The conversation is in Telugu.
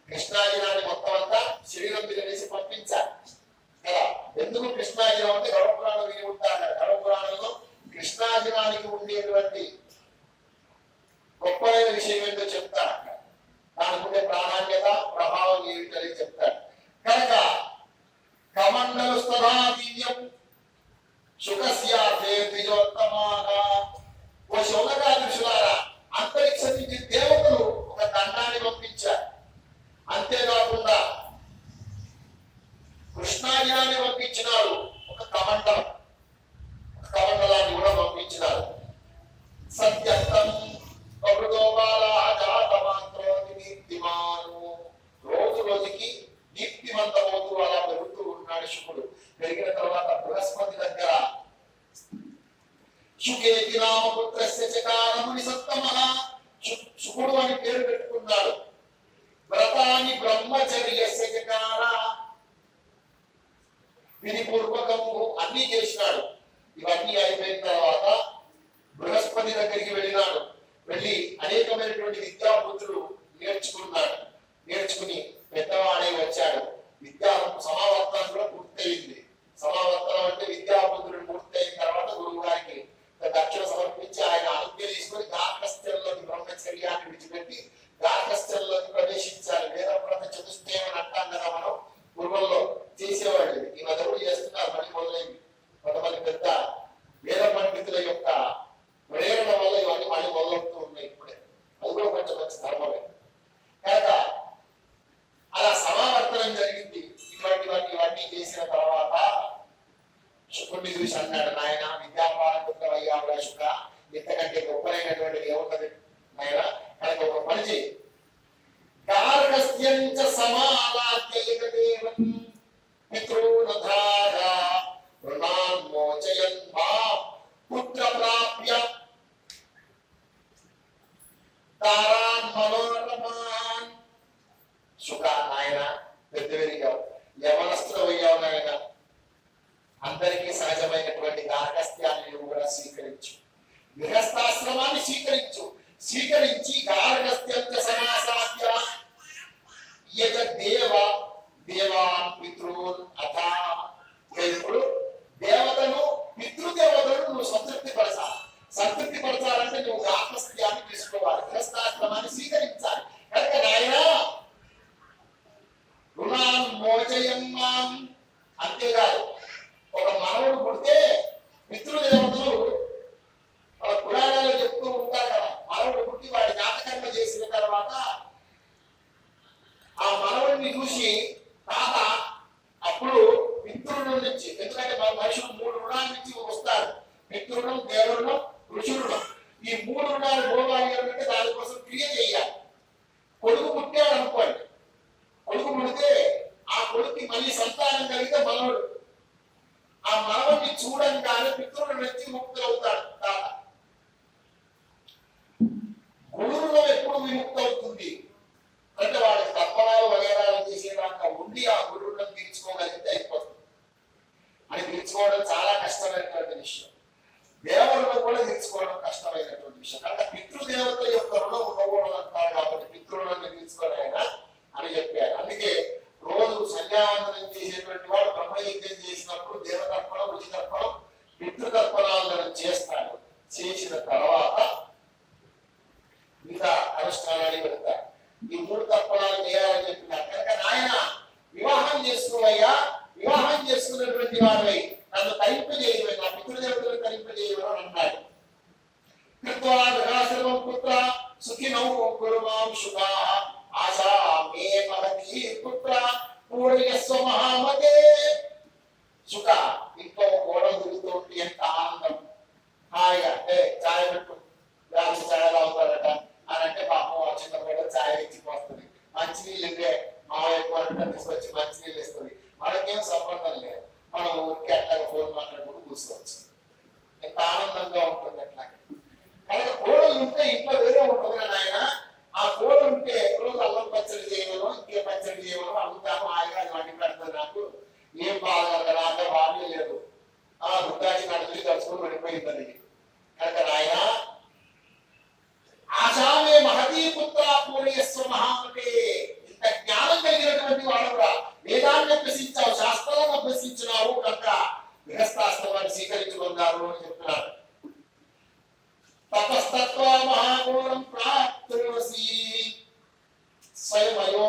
కృష్ణాజినాన్ని మొత్తం అంతా శరీరం మీద వేసి పంపించాలి కదా. ఎందుకు కృష్ణాజినం అంటే గరుడ పురాణం విని ఉంటారు. గరుడ పురాణంలో కృష్ణాజినానికి ఉండేటువంటి గొప్పమైన విషయం ఏంటో చెప్తారు. అక్కడ దానికి ఉండే ప్రాధాన్యత ప్రభావం ఏమిటని చెప్తారు. కనుక కమండలు స్థాదీయం శుకస్యార్థే ద్విజోత్తమాగా. ఓ శౌనకాదృశులారా, అంతరిక్షం నుంచి దేవతలు ఒక దండాన్ని పంపించారు. అంతేకాకుండా కృష్ణాజినాన్ని పంపించినారు. ఒక కమండలాన్ని కూడా పంపించినారు. సత్యర్థం రోజు రోజుకి దీప్తిమంతమవుతూ అలా పెరుగుతూ ఉన్నాడు శుకుడు. పెరిగిన తర్వాత బృహస్పతి దగ్గర శుకేతి నామపుత్రస్య చకారముని సత్తమః శుకుడు అని పేరు పెట్టుకున్నాడు. వ్రతాని బ్రహ్మచర్యస్య చకార విధిపూర్వకము అన్ని చేసినాడు. ఇవన్నీ అయిపోయిన తర్వాత బృహస్పతి దగ్గరికి వెళ్ళినాడు. వెళ్ళి అనేకమైనటువంటి విద్యాబుద్ధులు నేర్చుకున్నాడు. నేర్చుకుని పెద్దవాడై వచ్చాడు. విద్యా సమావర్తనం కూడా పూర్తయింది. సమావర్తనం అంటే విద్యాబుద్ధులు పూర్తయిన తర్వాత గురువు గారికి దక్షిణ సమర్పించి ఆయన ఆజ్ఞ తీసుకుని గార్హస్థ్యంలోని బ్రహ్మచర్యాన్ని విడిచిపెట్టి గార్హస్థ్యంలోకి ప్రవేశించాలి. వేదవ్రత చతుష్టయం అంటాం కదా మనం, పూర్వంలో చేసేవాళ్ళు. ఈ మధ్య చేస్తున్నారు, మళ్ళీ మొదలైంది. కొంతమంది పెద్ద వేద పండితుల యొక్క ప్రేరణ వల్ల ఇవన్నీ మళ్ళీ మొదలవుతూ ఉన్నాయి. ఇప్పుడే అది కూడా కొంచెం మంచి ధర్మమే. కనుక అలా సమావర్తనం జరిగింది. ఇవన్నీ చేసిన తర్వాత శుకుడిని చూసి అన్నాడు, నాయన విద్యాపారంకుల అయ్యావురా శుక, ఇంతకంటే గొప్పనైనటువంటి ఏమున్నది నాయన. కనుక ఒక పని చేయి, గార్హస్థ్యంచ సమాలాద్యయదేవం పితృనధారా రుణాన్మోచయన్ మా పుత్ర ప్రాప్య తారాన్ మనోరమాన్. శుక నాయన పెద్ద పెరిగావు, యవనస్తుడు అయ్యావు నాయన. అందరికీ సహజమైనటువంటి గార్హస్థ్యాన్ని నువ్వు కూడా స్వీకరించు, గృహస్థాశ్రమాన్ని స్వీకరించు. స్వీకరించి గార్హస్థ్యంచ సమాసాద్య యజ దేవాన్ పితృన్ అథ. ఇప్పుడు దేవతను పితృదేవతలను నువ్వు సంతృప్తి పరచాలి. సంతృప్తి పరచాలంటే నువ్వు గార్హస్థ్యాన్ని తీసుకోవాలి, గృహస్థాశ్రమాన్ని స్వీకరించాలి. కనుక నాయన రుణాన్ మోచయన్నాం. అంతేకాదు, ఒక మనవుడు పుడితే పితృదేవతలు మన పురాణాలు చెప్తూ ఉంటారు కదా. మనవుడు పుట్టి వాడి జాతకర్మ చేసిన తర్వాత ఆ మనవుడిని చూసి తాత అప్పుడు పితృరుణం నుంచి, ఎందుకంటే మన మనుషులు 3 రుణాల నుంచి వస్తారు: పితృరుణం, దేవరుణం, ఋషురుణం. ఈ 3 రుణాలు పోవాలి అంటే దానికోసం క్రియ చేయాలి. కొడుకు పుట్టాడు అనుకోండి, కొడుకు పుడితే ఆ కొడుకు మళ్ళీ సంతానం కలిగితే మనవడు. ఆ మనవడిని చూడంగానే పితృల నుంచి ముక్తులవుతాడు తాత. గురువులో ఎప్పుడు విముక్తి అవుతుంది అంటే వాడికి తర్పణాలు వగేరాలు చేసేదాకా ఉండి ఆ గురువులను తీర్చుకోగలిగితే అయిపోతుంది. అని తీర్చుకోవడం చాలా కష్టమైనటువంటి విషయం. దేవరులను కూడా తీర్చుకోవడం కష్టమైనటువంటి విషయం. అంటే పితృదేవత యొక్క రుణం ఉండకూడదు అంటారు కాబట్టి పితృలను తీర్చుకోలేనా అని చెప్పారు. అందుకే రోజు సంధ్యావందనం చేసేటువంటి వాడు బ్రహ్మయజ్ఞం చేసినప్పుడు దేవతర్పణం, రుచితర్పణం, పితృతర్పణాలను చేస్తాడు. చేసిన తర్వాత మిగతా అనుష్ఠానాన్ని పెడతారు. ఈ 3 తర్పణాలు చేయాలని చెప్పినారు. కనుక నాయన వివాహం చేసుకోవయ్యా, వివాహం చేసుకున్నటువంటి వారిపై నన్ను తరింపజేయవై, నా పితృదేవతలను తరింపజేయవని అన్నాడు. కృత్వాశ్రమం పుత్ర సుఖినౌ గురుమాం శుభా ఆశా మే మహతీ పుత్ర పూర్యస్వ మహామతే. సుఖ ఇంట్లో గోడలు తిరుగుతూ ఉంటే ఎంత ఆనందం. హాయిగా ఛాయ్ పెట్టు, గ్లాసు ఛాయ్ తాగుతారట అని అంటే పాపం ఆ చిన్న కూడా ఛాయ్ ఇచ్చిపోతుంది. మంచినీళ్ళు అంటే మామయ్య కోరంట తీసుకొచ్చి మంచినీళ్ళు ఇస్తుంది. మనకేం సంబంధం లేదు, మనం ఊరికి అట్లా ఫోన్ మాట్లాడుకుంటూ కూర్చోవచ్చు. ఎంత ఆనందంగా ఉంటుంది అట్లా. కనుక కోడలు ఉంటే ఇంట్లో వేరే ఉంటుంది కదా ఆయన. ఆ కోడలు ఉంటే రోజు అల్లం పచ్చడి చేయమను, ఇంకే పచ్చడి చేయమను అడుగుతాము. హాయిగా వండి పెడతాను. నాకు ఏం బాగా నాకే బాగా లేదు. ఆ దుర్గాచి నడుచుకుని తలుచుకుని పడిపోయింది. కనుక నాయన ఆశామే మహతీ పుత్ర ఉన్నారు అని చెప్తున్నాడు. తపస్తత్వ మహాఘోరం ప్రాప్తోసి స్వయమయో